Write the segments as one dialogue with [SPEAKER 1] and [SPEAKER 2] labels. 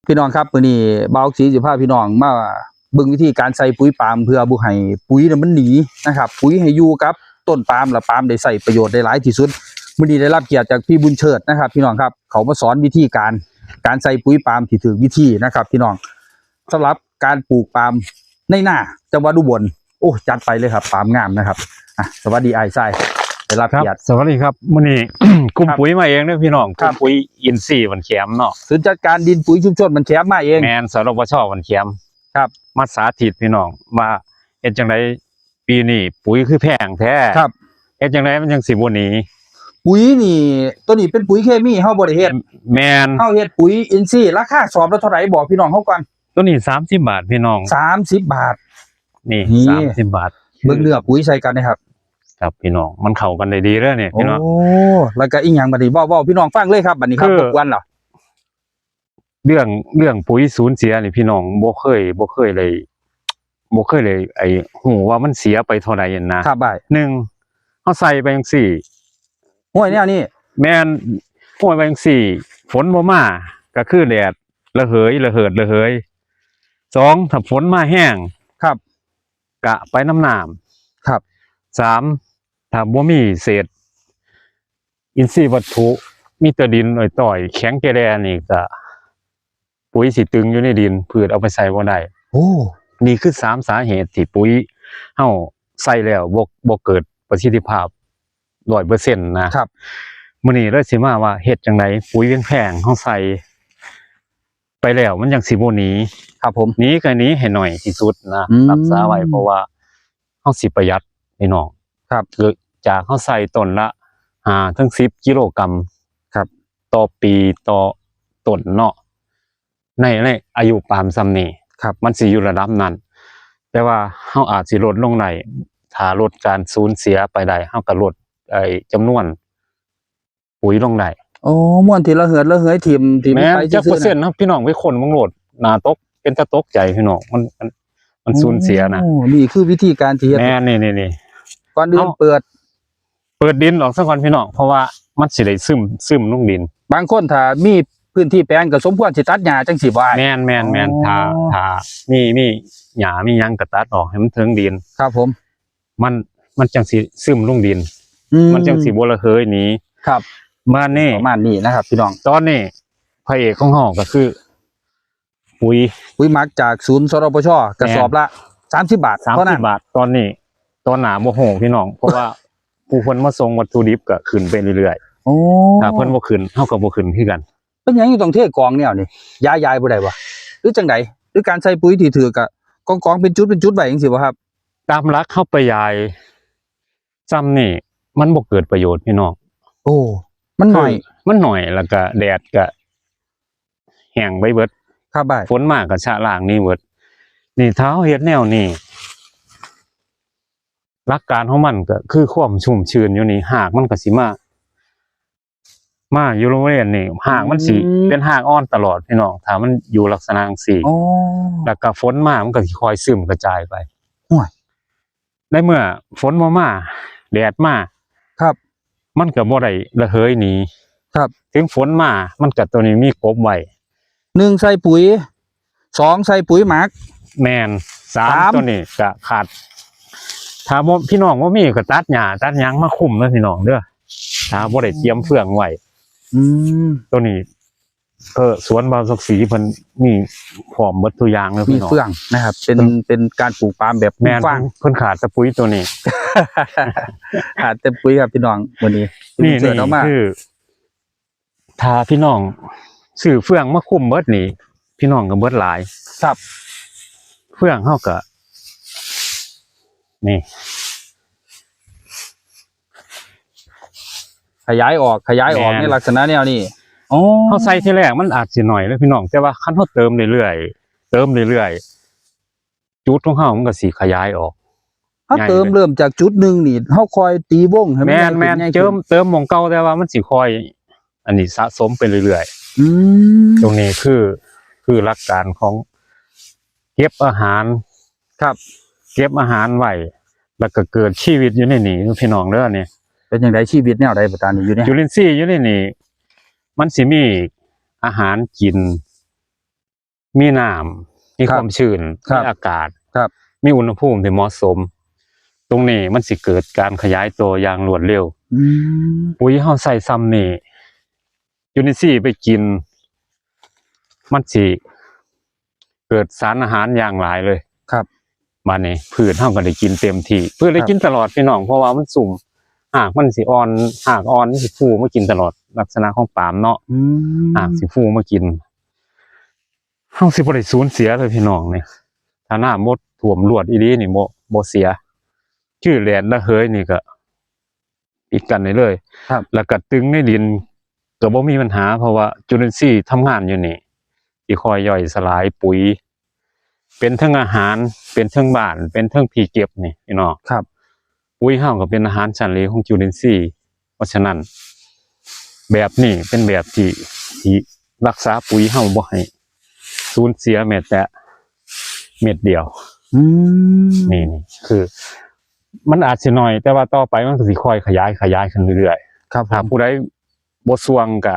[SPEAKER 1] พี่น้องครับมื้อนี้บ่าวสีสิพาพี่น้องมาเบิ่งวิธีการใส่ปุ๋ยปาล์มเพื่อบ่ให้ปุ๋ยน่ะมันหนีนะครับปุ๋ยให้อยู่กับต้นปาล์มและปาล์มได้ใช้ประโยชน์ได้หลายที่สุดมื้อนี้ได้รับเกียรติจากพี่บุญเชิดนะครับพี่น้องครับเขามาสอนวิธีการใส่ปุ๋ยปาล์มที่ถูกวิธีนะครับพี่น้องสำหรับการปลูกปาล์มในนาจังหวัดอุบลโอ้จัดไปเลยครับปาล์มงามนะครับสวัสดีอ้ายทรายได้รับเกียรติ
[SPEAKER 2] สวัสดีครับมื้อนี้ กลุ่มปุ๋ยมาเองเด้อพี่น้องกลุ่มปุ๋ยอินทรีย์วันแขมเนาะ
[SPEAKER 1] ศูนย์จัดการดินปุ๋ยชุมชนมันแคบมาเอง
[SPEAKER 2] แม่นสรปชวันแขม
[SPEAKER 1] ครับ
[SPEAKER 2] มาสาธิตพี่น้องว่าเฮ็ดจังไดปีนี้ปุ๋ยคือแพงแท้
[SPEAKER 1] ครับ
[SPEAKER 2] เฮ็ดจังไดมันจังสิบ่หนี
[SPEAKER 1] ปุ๋ยนี่ตัวนี้เป็นปุ๋ยเคมีเฮาบ่ได้เฮ็ด
[SPEAKER 2] แม่น
[SPEAKER 1] เฮาเฮ็ดปุ๋ยอินทรีย์ราคาสอบละเท่าไหร่บอกพี่น้องเฮาก่อน
[SPEAKER 2] ตัวนี้30 บาทพี่น้อง
[SPEAKER 1] 30 บาท
[SPEAKER 2] นี่30 บาท
[SPEAKER 1] เบิ่งเลือกปุ๋ยใส่กันนะครับ
[SPEAKER 2] ครับพี่น้องมันเข้ากันได้ดีเด้อเนี่ยพี่น้อง
[SPEAKER 1] โอ้แล้วก็อีหยังบัดนี้เว้าพี่น้องฟังเลยครับบัดนี้ครับทุกวันเหรอ
[SPEAKER 2] เรื่องปุ๋ยสูญเสียนี่พี่น้องบ่เคยเลยไอ้ฮู้ว่ามันเสียไปเท่าใดนั่นนะครับ
[SPEAKER 1] บ่าย
[SPEAKER 2] 1เฮาใส่ไปจังซี่
[SPEAKER 1] ห้วยแนวนี้
[SPEAKER 2] แม่นห้วยไปจังซี่ฝนบ่มาก็คือแดดระเหย2ถ้าฝนมาแห้ง
[SPEAKER 1] ครับ
[SPEAKER 2] กะไปน้ำน้ำ
[SPEAKER 1] ครับ
[SPEAKER 2] 3ถ้าบ่มีเศษอินทรีย์วัตถุมีแต่ดินต่อยแข็งแกแดนี่ก็ปุ๋ยสิตึงอยู่ในดินพืชเอาไปใส่บ่ได้
[SPEAKER 1] โอ้
[SPEAKER 2] นี่คือ3สาเหตุที่ปุ๋ยเฮาใส่แล้วบ่เกิดประสิทธิภาพ 100% นะครับมื้อนี้เลยสิมาว่าเฮ็ดจังไดปุ๋ยแพงๆเฮาใส่ไปแล้วมันจังสิบ่หนี
[SPEAKER 1] ครับผม
[SPEAKER 2] หนีก็หนีให้หน่อยที่สุดนะรักษาไว้เพราะว่าเฮาสิประหยัดพี่น้อง
[SPEAKER 1] ครับ
[SPEAKER 2] คือจากเฮาใส่ต้นละ5ถึง10กิโลกรัม
[SPEAKER 1] ครับ
[SPEAKER 2] ต่อปีต่อต้นเนาะในอายุปาล์มซ้ำนี้
[SPEAKER 1] ครับ
[SPEAKER 2] มันสิอยู่ระดับนั้นแต่ว่าเฮาอาจสิลดลงได้ถ้าลดการสูญเสียไปได้เฮาก็ลดจำนวนปุ๋ยลงได้
[SPEAKER 1] โอ้ม่วนที่ระเหิดทิ่ม
[SPEAKER 2] แม่จักเปอร์เซ็นต์ครับพี่น้องไปคนมึงโหลดหน้าตกเป็นตะตกใจพี่น้องมันสูญเสียนะ
[SPEAKER 1] นี่คือวิธีการที่
[SPEAKER 2] แม่นี่
[SPEAKER 1] ก่อนอื่นเ
[SPEAKER 2] ปิดดินออกซะก่อนพี่น้องเพราะว่ามันสิได้ซึมลงดิน
[SPEAKER 1] บางคนถ้ามีพื้นที่แปลงก็สมควรสิตัดหญ้าจังสิบ่
[SPEAKER 2] แม่นถ้ามีหญ้ามีหยังก็ตัดออกให้มันถึงดิน
[SPEAKER 1] ครับผม
[SPEAKER 2] มันจังสิซึมลงดินมันจังสิบ่ระเหยหนี
[SPEAKER 1] ครับ
[SPEAKER 2] มานี่
[SPEAKER 1] ประมาณนี้นะครับพี่น้อง
[SPEAKER 2] ตอนนี้พระเอกของเฮาก็คือปุ๋ย
[SPEAKER 1] หมักจากศูนย์สรปชกระสอบละ30 บาทเท่านั้น
[SPEAKER 2] 30 บาทตอนนี้ตอนหน้าบ่โหพี่น้องเพราะว่าผู้เพิ่นมาส่งวัตถุดิบก็ขึ้นไปเรื่อย
[SPEAKER 1] ๆโอ้
[SPEAKER 2] ถ้าเพิ่นบ่ขึ้นเฮาก็บ่ขึ้นคือกัน
[SPEAKER 1] เป็นหยังอยู่ต้องเทกองแนวนี่ยายบ่ได้บ่หรือจังไดหรือการใส่ปุ๋ยที่ถือก็กองเป็นจุดไว้จังซี่บ่ครับ
[SPEAKER 2] ตามหลักเฮาไปยายซ้ำนี่มันบ่เกิดประโยชน์พี่น้อง
[SPEAKER 1] โอ้มันหน่อย
[SPEAKER 2] แล้วก็แดดก็แห้งไปเบิด
[SPEAKER 1] ครับบ่าย
[SPEAKER 2] ฝนมาก็ชะล้างนี่เบิดนี่ถ้าเฮาเฮ็ดแนวนี้หลักการของมันก็คือความชุ่มชื้นอยู่นี่หากมันก็สิมาอยู่โรงเรียนนี่หากมันสิเป็นหากอ่อนตลอดพี่น้องถ้ามันอยู่ลักษณะจังซี่แล้วก็ฝนมามันก็สิค่อยซึมกระจายไปในเมื่อฝนบ่มาแดดมา
[SPEAKER 1] ครับ
[SPEAKER 2] มันก็บ่ได้ระเหยหนี
[SPEAKER 1] ครับ
[SPEAKER 2] ถึงฝนมามันก็ตัวนี้มีกบไว้
[SPEAKER 1] 1ใส่ปุ๋ย2ใส่ปุ๋ยหมัก
[SPEAKER 2] แม่น3ตัวนี้ก็ขาดถ้าบ่พี่น้องบ่มีก็ตัดหญ้าตัดหยังมาคุมเด้อพี่น้องเด้อถ้าบ่ได้เตรียมเฟืองไว้ตัวนี้สวนบ่าวศักดิ์ศรีเพิ่นมีพร้อมหมดทุกอย่างเลยพี่น้อง
[SPEAKER 1] มีเฟืองนะครับเป็นการปลูกปาล์มแบบ
[SPEAKER 2] แม่นเพิ่นขาดแต่ปุ๋ยตัวนี้
[SPEAKER 1] ขาดแต่ปุ๋ยครับพี่น้องมื้อนี้
[SPEAKER 2] นี่คือถ้าพี่น้องซื้อเฟืองมาคุมเบิดนี่พี่น้องก็เบิดหลาย
[SPEAKER 1] ครับ
[SPEAKER 2] เฟืองเฮาก็นี่
[SPEAKER 1] ขยายออกในลักษณะแนวนี้
[SPEAKER 2] เฮาใส่ทีแรกมันอาจสิหน่อยเลยพี่น้องแต่ว่าคันเฮาเติมเรื่อยจุดของเฮามันก็สิขยายออก
[SPEAKER 1] เฮาเติมเริ่มจากจุดนึงนี่เฮาคอยตีวงให้มัน
[SPEAKER 2] แม่นเติมหม่องเก่าแต่ว่ามันสิคอยอันนี้สะสมไปเรื่อยๆตรงนี้คือหลักการของเก็บอาหาร
[SPEAKER 1] ครับ
[SPEAKER 2] เก็บอาหารไว้แล้วก็เกิดชีวิตอยู่ในนี้พี่น้องเด้อนี่
[SPEAKER 1] เป็นจังไดชีวิตแนวใดประการนี้อยู่เนี่ย
[SPEAKER 2] จุลินทรีย์อยู่ในนี้มันสิมีอาหารกิน มีน้ำมีความชื้น
[SPEAKER 1] ครับ
[SPEAKER 2] มีอากาศ
[SPEAKER 1] ครับ
[SPEAKER 2] มีอุณหภูมิที่เหมาะสม ตรงนี้มันสิเกิดการขยายตัวอย่างรวดเร็ว
[SPEAKER 1] อืม
[SPEAKER 2] ปุ๋ยเฮาใส่ซ้ำนี่ยูนิซี่ไปกิน มันสิเกิดสารอาหารอย่างหลายเลย
[SPEAKER 1] ครับ
[SPEAKER 2] มานี่พืชเฮาก็ได้กินเต็มที่พืชได้กินตลอดพี่น้องเพราะว่ามันสุ่มหากมันสิอ่อนหากอ่อนมันสิฟูมากินตลอดลักษณะของปาล์มเนาะ
[SPEAKER 1] อืม
[SPEAKER 2] หากสิฟูมากินเฮาสิบ่ได้สูญเสียเลยพี่น้องนี่ถ้าน้ำหมดท่วมรวดอีหลีนี่บ่เสียชื่อแหลนละเฮยนี่ก็ปิดกันได้เลย
[SPEAKER 1] ครับ
[SPEAKER 2] แล้วก็ตึงในดินก็บ่มีปัญหาเพราะว่าจุลินทรีย์ทำงานอยู่นี่สิคอยย่อยสลายปุ๋ย เป็นทั้งอาหารเป็นทั้งบ้านเป็นทั้งที่เก็บนี่พี่น้อง
[SPEAKER 1] ครับ
[SPEAKER 2] ปุ๋ยเฮาก็เป็นอาหารชั้นเหลวของจุลินทรีย์เพราะฉะนั้น แบบนี้เป็นแบบที่รักษาปุ๋ยเฮาบ่ให้สูญเสียแม้แต่เม็ดเดียว
[SPEAKER 1] อืม
[SPEAKER 2] นี่คือ มันอาจสิน้อย แต่ว่าต่อไปมันก็สิค่อยขยายขึ้นเรื่อย
[SPEAKER 1] ครับ
[SPEAKER 2] ๆ
[SPEAKER 1] ผ
[SPEAKER 2] ถ้าม ผู้ใดบ่สวงก็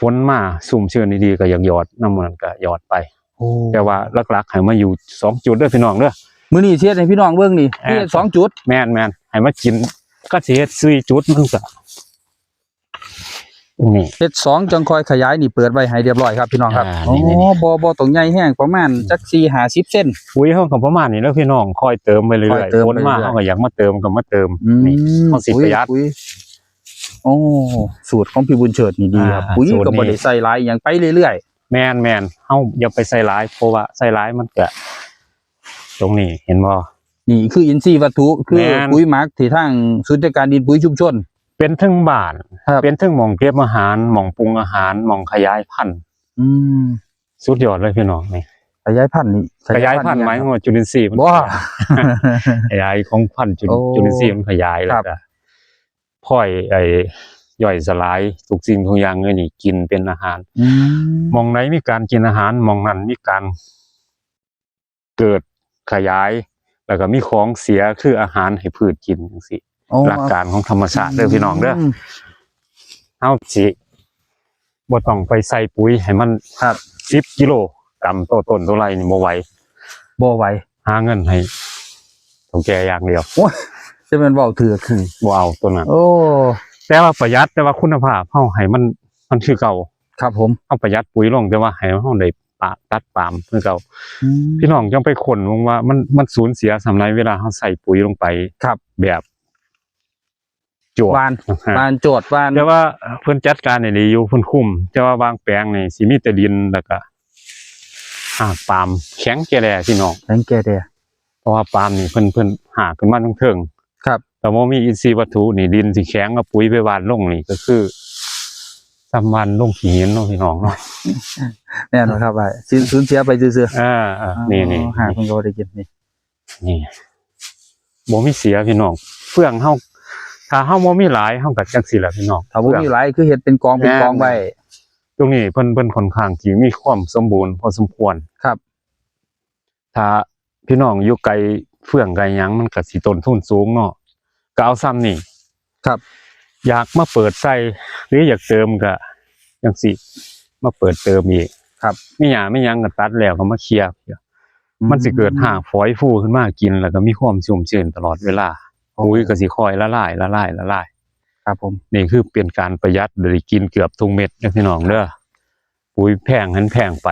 [SPEAKER 2] ฝนมาสุ่มชื้นดีๆก็อยากหยอดน้ำมันก็หยอดไป
[SPEAKER 1] โอ้
[SPEAKER 2] แต่ว่าหลักๆให้มาอยู่2จุดเด้อพี่น้องเด้อ
[SPEAKER 1] มื้อนี้เทียดให้พี่น้องเบิ่งนี่นี่2 จุด
[SPEAKER 2] แม่นให้มากินก็สิเฮ็ด4จุดมันก็นี่
[SPEAKER 1] เฮ็ด2จังค่อยขยายนี่เปิดไว้ให้เรียบร้อยครับพี่น้องครับ
[SPEAKER 2] อ่า
[SPEAKER 1] อ๋
[SPEAKER 2] นี่
[SPEAKER 1] อบ่ต้องใหญ่แห้งประมาณจัก4-50 เซน
[SPEAKER 2] ปุ๋ยเฮาก็ประมาณนี้แล้วพี่น้องคอยเติมไปเรื่
[SPEAKER 1] คอ
[SPEAKER 2] อย
[SPEAKER 1] ยเติม
[SPEAKER 2] ๆฝนมา
[SPEAKER 1] ไปเรื่อยๆ
[SPEAKER 2] เฮาก็อยากมาเติมก็มาเติม
[SPEAKER 1] อืม
[SPEAKER 2] นี่เฮาสิประหยัด
[SPEAKER 1] ปุ๋ยโอ้สูตรของพี่บุญเฉิดนี่ดีครับ
[SPEAKER 2] อ่า
[SPEAKER 1] ปุ๋ย
[SPEAKER 2] สูตร
[SPEAKER 1] ก็บ่
[SPEAKER 2] นี้
[SPEAKER 1] ได้ใส่หลายอหยังไปเรื่อย
[SPEAKER 2] แม่นเฮาอย่าไปใส่ร้ายเพราะว่าใส่ร้ายมันก็ตรงนี้เห็นบ่
[SPEAKER 1] ๆนี่คืออินทรีย์วัตถุคือ
[SPEAKER 2] แม่น
[SPEAKER 1] ปุ๋ยหมักที่ทางศูนย์จัดการดินปุ๋ยชุมชน
[SPEAKER 2] เป็นทั้งบ้าน
[SPEAKER 1] ครับ
[SPEAKER 2] เป็นทั้งหม่องเก็บอาหารหม่องปรุงอาหารหม่องขยายพันธุ์
[SPEAKER 1] อืม
[SPEAKER 2] สุดยอดเลยพี่น้องนี่
[SPEAKER 1] ขยายพันธุ์นี่
[SPEAKER 2] ขยายพันธุ์หมายความว่าจุลินทรีย์มัน
[SPEAKER 1] บ่
[SPEAKER 2] ขยายของพันธุ์
[SPEAKER 1] โอ้
[SPEAKER 2] จุลินทรีย์มันขยายแล้
[SPEAKER 1] ครั
[SPEAKER 2] ว
[SPEAKER 1] บ
[SPEAKER 2] ก็พ่อยย่อยสลายทุกสิ่งทุกอย่างเลยนี่กินเป็นอาหาร
[SPEAKER 1] อืม
[SPEAKER 2] มองไหนมีการกินอาหารมองนั้นมีการเกิดขยาย แล้วก็มีของเสียคืออาหารให้พืชกินจังซี่
[SPEAKER 1] โอ้
[SPEAKER 2] หลักการของธรรมชาติเด้อพี่น้องเด้อเฮาสิบ่ต้องไปใส่ปุ๋ยให้มัน
[SPEAKER 1] ครับ
[SPEAKER 2] 10กิโลกรัมต่อต้นตัวไรนี่บ่ไหว
[SPEAKER 1] บ่ไหว
[SPEAKER 2] หาเงินให้เฒ่าแก่อย่างเดียว
[SPEAKER 1] จะเป็นเว้าถือคือ
[SPEAKER 2] บ่เอาตัวนั้น
[SPEAKER 1] โอ้
[SPEAKER 2] แต่ว่าประหยัดแต่ว่าคุณภาพเฮาให้มันคือเก่า
[SPEAKER 1] ครับผม
[SPEAKER 2] เฮาประหยัดปุ๋ยลงแต่ว่าให้เฮาได้ตัดปาล์มคือเก่า
[SPEAKER 1] อืม
[SPEAKER 2] พี่น้องจังไปค้นว่ามันสูญเสียสำไรเวลาเฮาใส่ปุ๋ยลงไป
[SPEAKER 1] ครับ
[SPEAKER 2] แบบจวด
[SPEAKER 1] วานโจทย์วาน
[SPEAKER 2] แต่ว่าเพิ่นจัดการได้ดีอยู่เพิ่นคุมแต่ว่าบางแปลงนี่สิมีแต่ดินแล้วก็หากปาล์มแข็งแก่แลพี่น้อง
[SPEAKER 1] แข็งแก่แด
[SPEAKER 2] เพราะว่าปาล์มนี่เพิ่นหากขึ้นมาทั้งเทิง
[SPEAKER 1] ครับ
[SPEAKER 2] แต่ว่ามีอินทรีย์วัตถุนี่ดินสิแข็งเอาปุ๋ยไปหว่านลงนี่ก็คือสำวันลงขี้หินเนาะพี่น้องเนาะ
[SPEAKER 1] แน่นอนครับว่าสูญเสียไปซื่อ
[SPEAKER 2] ๆนี่
[SPEAKER 1] หาเพิ่นก็บ่ได้กินนี่
[SPEAKER 2] นี่บ่มีเสียพี่น้องเฟื่องเฮาถ้าเฮาบ่มีหลายเฮาก็จังซี่ล่ะพี่น้อง
[SPEAKER 1] ถ้าบ่มีหลายคือเฮ็ดเป็นกองเป็นกองไว้
[SPEAKER 2] ตรงนี้เพิ่นค่อนข้างที่มีความสมบูรณ์พอสมควร
[SPEAKER 1] ครับ
[SPEAKER 2] ถ้าพี่น้องอยู่ไกลเฟื่องไกลหยังมันก็สิต้นทุนสูงเนาะก็เอาซ้ำนี่
[SPEAKER 1] ครับ
[SPEAKER 2] อยากมาเปิดใส่หรืออยากเติมก็จังสิมาเปิดเติมอีก
[SPEAKER 1] ครับ
[SPEAKER 2] มีหยังไม่ยังก็ตัดแล้วก็มาเคลียร์มันสิเกิดหากฝอยฟูขึ้นมากินแล้วก็มีความชุ่มชื้นตลอดเวลาปุ๋ยก็สิค่อยละลาย
[SPEAKER 1] ครับผม
[SPEAKER 2] นี่คือเป็นการประหยัดได้กินเกือบทุกเม็ดนะพี่น้องเด้อปุ๋ยแพงหันแพงไป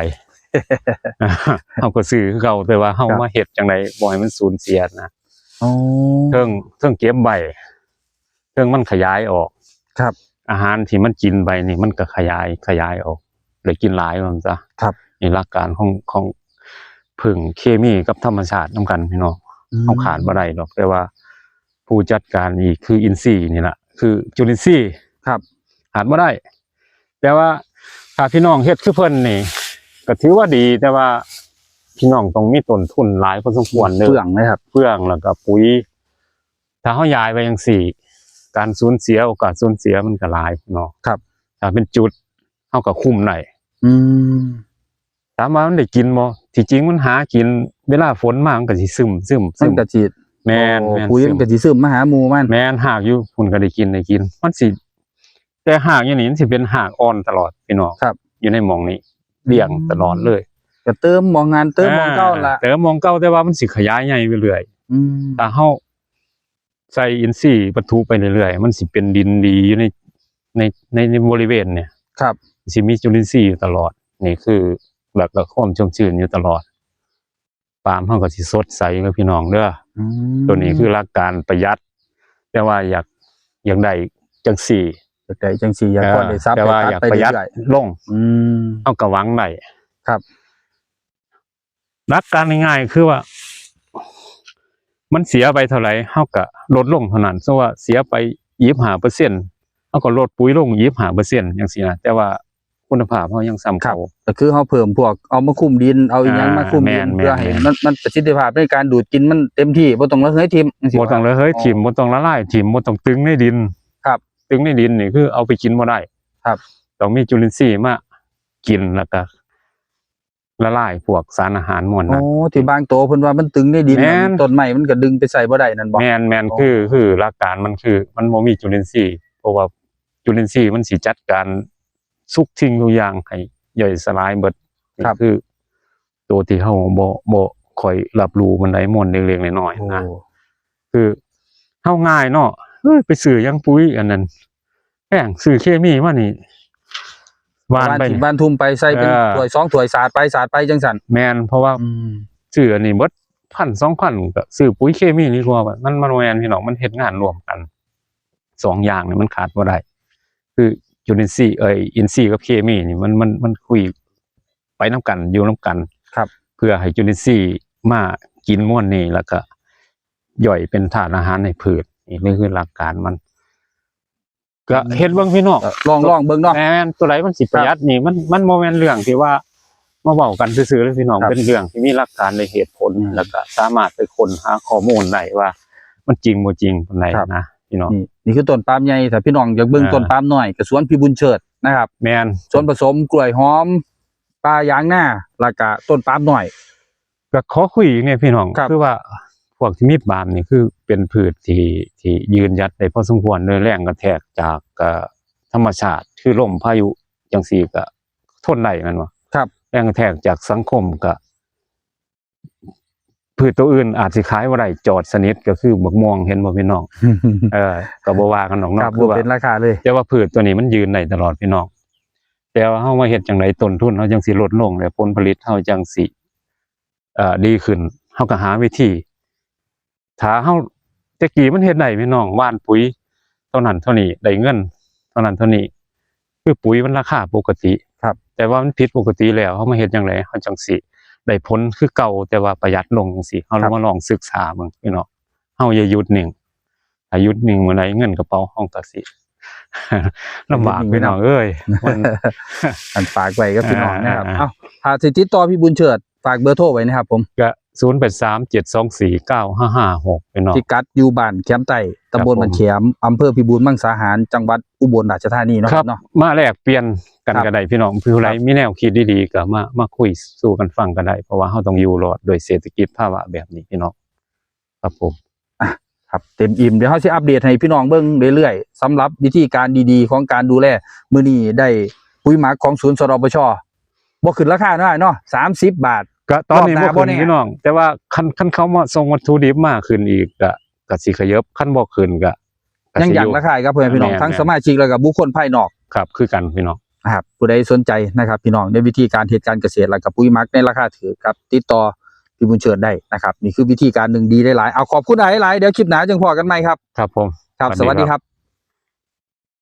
[SPEAKER 2] เฮาก็ซื้อคือเก่าแต่ว่าเฮามาเฮ็ดจังไดบ่ให้มันสูญเสียนะ
[SPEAKER 1] โอ้
[SPEAKER 2] เทิงเก็บใบเทิงมันขยายออก
[SPEAKER 1] ครับ
[SPEAKER 2] อาหารที่มันกินไปนี่มันก็ขยายออกเลยกินหลายมันซะ
[SPEAKER 1] ครับ
[SPEAKER 2] นี่หลักการของผึ่งเคมีกับธรรมชาตินำกันพี่น้องเฮาขาดบ่ได้ดอกแต่ว่าผู้จัดการอีกคืออินทรีย์นี่ล่ะคือจุลินทรีย์
[SPEAKER 1] ครับ
[SPEAKER 2] ขาดบ่ได้ แต่ว่าถ้าพี่น้องเฮ็ดคือเพิ่นนี่ก็ถือว่าดีแต่ว่าพี่น้องต้องมีต้นทุนหลายพอสมควรเด้อ
[SPEAKER 1] เฟื่องเลยครับ
[SPEAKER 2] เฟื่องแล้วก็ปุ๋ย ถ้าเฮาย้ายไปจังซี่ การสูญเสียโอกาสสูญเสียมันก็หลายเนาะ
[SPEAKER 1] ครับ
[SPEAKER 2] ถ้าเป็นจุดเฮาก็คุมได้
[SPEAKER 1] อืม
[SPEAKER 2] ถามว่ามันได้กินบ่ที่จริงมันหากินเวลาฝนมามันก็สิซึม
[SPEAKER 1] มันก็สิ
[SPEAKER 2] แม่น
[SPEAKER 1] โอ้
[SPEAKER 2] แม่น
[SPEAKER 1] ปุ๋ยมันก็สิซึมมาหาหมู่มัน
[SPEAKER 2] แม่นหากอยู่พุ่นก็ได้กินมันสิแต่หากอย่างนี้มันสิเป็นหากอ่อนตลอดพี่น้อง
[SPEAKER 1] ครับ
[SPEAKER 2] อยู่ในหม่องนี้เลี้ยงตลอดเลย
[SPEAKER 1] ก็เติมมองงานเติมมองเก่าละ
[SPEAKER 2] เติมมองเก่าแต่ว่ามันสิขยายใหญ่ไปเรื่อย ถ้าเฮาใส่อินทรีย์ปะทุไปเรื่อยๆมันสิเป็นดินดีอยู่ในบริเวณเนี่ย
[SPEAKER 1] ครับ
[SPEAKER 2] สิมีจุลินทรีย์อยู่ตลอดนี่คือแบบก็ความชุ่มชื้นอยู่ตลอดปาล์มเฮาก็สิสดใสกับพี่น้องเด้อตัวนี้คือหลักการประหยัดแต่ว่าอยากได้จังซี่
[SPEAKER 1] อยากได้จังซี่อยากพอได้ทรัพย์
[SPEAKER 2] แต่ว่าอยากประหยัดลง เฮาก็หวังได้
[SPEAKER 1] ครับ
[SPEAKER 2] หลักการง่ายๆคือว่า มันเสียไปเท่าไหร่เฮาก็ลดลงเท่านั้นเพราะว่าเสียไป25%เฮาก็ลดปุ๋ยลง25%จังซี่นะแต่ว่าคุณภาพเฮายังซ้ำเก่า
[SPEAKER 1] ก็คือเฮาเพิ่มพวกเอามาคุมดินเอาอีหยังมาคุมดิน
[SPEAKER 2] แม่น
[SPEAKER 1] เพื่อให้มันประสิทธิภาพในการดูดกินมันเต็มที่บ่ต้องระเหยทิ่มจังซี่
[SPEAKER 2] บ่ต้องระเหยถิ่มบ่ต้องละลายถิ่มบ่ต้องตึงในดิน
[SPEAKER 1] ครับ
[SPEAKER 2] ตึงในดินนี่คือเอาไปกินบ่ได้
[SPEAKER 1] ครับ
[SPEAKER 2] ต้องมีจุลินทรีย์มากินแล้วก็ละลายพวกสารอาหารหมด
[SPEAKER 1] โอ้
[SPEAKER 2] นะ
[SPEAKER 1] ที่บางโตเพิ่นว่ามันตึงในดิน
[SPEAKER 2] แม่น
[SPEAKER 1] ต้นไม้มันก็ดึงไปใส่บ่ได้นั่นบ่
[SPEAKER 2] แม่นคือหลักการมันคือมันบ่มีจุลินทรีย์เพราะว่าจุลินทรีย์มันสิจัดการทุกสิ่งทุกอย่างให้ย่อยสลายเบิดนี่คือตัวที่เฮาบ่ค่อยรับรู้มันได้มนต์เล็กๆน้อยๆนะ คือเฮาง่ายเนาะไปซื้อหยังปุ๋ยอันนั้นแพงซื้อเคมีมานี่หวานไปนี่
[SPEAKER 1] บ้านทุ่มไปใส่เป็นถ้วย2ถ้วยสาดไปจังซั่น
[SPEAKER 2] แม่นเพราะว่าซื้ออันนี้เบิด 1,000-2,000 ก็ซื้อปุ๋ยเคมีดีกว่าว่ามันบ่แม่นพี่น้องมันเฮ็ดงานร่วมกัน2อย่างนี่มันขาดบ่ได้คือจุลินทรีย์อินทรีย์กับเคมีนี่มันคุยไปนํกันอยู่นํกัน
[SPEAKER 1] ครับ
[SPEAKER 2] เพื่อให้จุลินทรีย์มากินม่วนนี่แล้วก็ย่อยเป็นธาตุอาหารในพืชนี่คือหลักการมัน ก็เฮ็ดเบิ่งพี่น้อง
[SPEAKER 1] ลองเบิ่งเนาะ
[SPEAKER 2] แม่นตัวไหนมันสิประหยัดนี่มันบ่แม่นเรื่องที่ว่ามาเว้ากันซื่อๆเลยพี่น้อง
[SPEAKER 1] ครับ
[SPEAKER 2] เป็นเรื่องที่มีหลักการในเหตุผล แล้วก็สามารถไปค้นหาข้อมูลได้ว่า มันจริงบ่จริงปานใดนะพี่น้อง
[SPEAKER 1] นี่คือต้นปาล์มใหญ่ถ้าพี่น้องอยากเบิ่งต้นปาล์มน้อยก็สวนพี่บุญเชิดนะครับ
[SPEAKER 2] แม่น
[SPEAKER 1] ส่วนผสมกล้วยหอมปลายางหน้าแล้วก็ต้นปาล์มน้อย
[SPEAKER 2] ก็ขอคุยอีกเนี่ยพี่น้อง
[SPEAKER 1] ครับ
[SPEAKER 2] คือว่าพวกที่มีปาล์มนี่คือเป็นพืชที่ยืนหยัดได้พอสมควรด้วยแรงกระแทกจากธรรมชาติคือลมพายุจังซี่ก็ทนได้แม่นบ่
[SPEAKER 1] ครับ
[SPEAKER 2] แรงกระแทกจากสังคมก็พืชตัวอื่นอาจสิขายบ่ได้จอดสนิทก็คือบักม่วงเห็นบ่พี่น้อง ก็บ่ว่ากันดอก
[SPEAKER 1] ครั
[SPEAKER 2] เนาะ
[SPEAKER 1] บ
[SPEAKER 2] คือว่า
[SPEAKER 1] เป็นราคาเลย
[SPEAKER 2] แต่ว่าพืชตัวนี้มันยืนได้ตลอดพี่น้องแต่ว่าเฮามาเฮ็ดจังไดต้นทุนเฮาจังสิลดลงและผลผลิตเฮาจังสิดีขึ้นเฮาก็หาวิธีถ้าเฮาแต่กี้มันเฮ็ดได้พี่น้องหว่านปุ๋ยเท่านั้นเท่านี้ได้เงินเท่านั้นเท่านี้คือปุ๋ยมันราคาปกติ
[SPEAKER 1] ครับ
[SPEAKER 2] แต่ว่ามันผิดปกติแล้วเฮามาเฮ็ดจังไดเฮาจังสิได้ผลคือเก่าแต่ว่าประหยัดลงจังซี่เฮามาลองศึกษาเบิ่งพี่น้องเฮาอย่าหยุดนิ่งถ้าหยุดนิ่งเมื่อใดเงินกระเป๋าเฮาก็สิ ลำบากพี่น้องเอ้ยมัน
[SPEAKER 1] อันฝากไว้กับพี่น้องนะครับเอ้าถ้าสิติดต่อพี่บุญเชิดฝากเบอร์โทรไว้นะครับผม
[SPEAKER 2] ก็0837249556พี่น้อง
[SPEAKER 1] พิกัดอยู่บ้านแคมป์ไต้ตำบลบ้านแขมอำเภอพิบูลมังสาหารจังหวัดอุบลราชธานีเนาะ
[SPEAKER 2] ค
[SPEAKER 1] ค
[SPEAKER 2] รั
[SPEAKER 1] รั
[SPEAKER 2] บบ
[SPEAKER 1] เนาะ
[SPEAKER 2] มาแลกเปลี่ยนกัน
[SPEAKER 1] ครับ
[SPEAKER 2] ก็ได้พี่น้องผู้ใดมีแนวคิดดีๆก็มาคุยสู่กันฟังกันได้เพราะว่าเฮาต้องอยู่รอดโดยเศรษฐกิจภาวะแบบนี้พี่น้องครับผม
[SPEAKER 1] ครับเต็มอิ่มเดี๋ยวเขาจะอัปเดตให้พี่น้องเบิ่งเรื่อยๆสำหรับวิธีการดีๆของการดูแลมื้อนี้ได้ปุ๋ยหมักของศูนย์สรปชบ่ขึ้นราคาน้อยเนาะ30 บาท
[SPEAKER 2] ก็ตอนนี้
[SPEAKER 1] รอบหน้า
[SPEAKER 2] บ่ขึ้น
[SPEAKER 1] บ่แน่
[SPEAKER 2] พี่น้อง แต่ว่าคันเขามาส่งวัตถุดิบมาขึ้นอีกก็สิขยับคันบ่ขึ้นก็
[SPEAKER 1] ยัง
[SPEAKER 2] สิ
[SPEAKER 1] อยากราคาครับเพื่อนพี่น้อง
[SPEAKER 2] แม่น
[SPEAKER 1] ทั้งสมาชิกแล้วก็บุคคลภายนอก
[SPEAKER 2] ครับคือกันพี่น้อง
[SPEAKER 1] นะครับผู้ใดสนใจนะครับพี่น้องในวิธีการเหตุการเกษตรแล้วก็ปุ๋ยหมักในราคาถือครับติดต่อพี่บุญเชิดได้นะครับนี่คือวิธีการหนึ่งดีได้หลายเอาขอบคุณหลายๆเดี๋ยวคลิปหน้าจังพอกันใหม่ครับ
[SPEAKER 2] ครับผม
[SPEAKER 1] ครับ
[SPEAKER 2] ส
[SPEAKER 1] ส
[SPEAKER 2] วั
[SPEAKER 1] วั
[SPEAKER 2] ส
[SPEAKER 1] ส
[SPEAKER 2] ดี
[SPEAKER 1] ดี
[SPEAKER 2] ค
[SPEAKER 1] ค
[SPEAKER 2] รั
[SPEAKER 1] รับ บ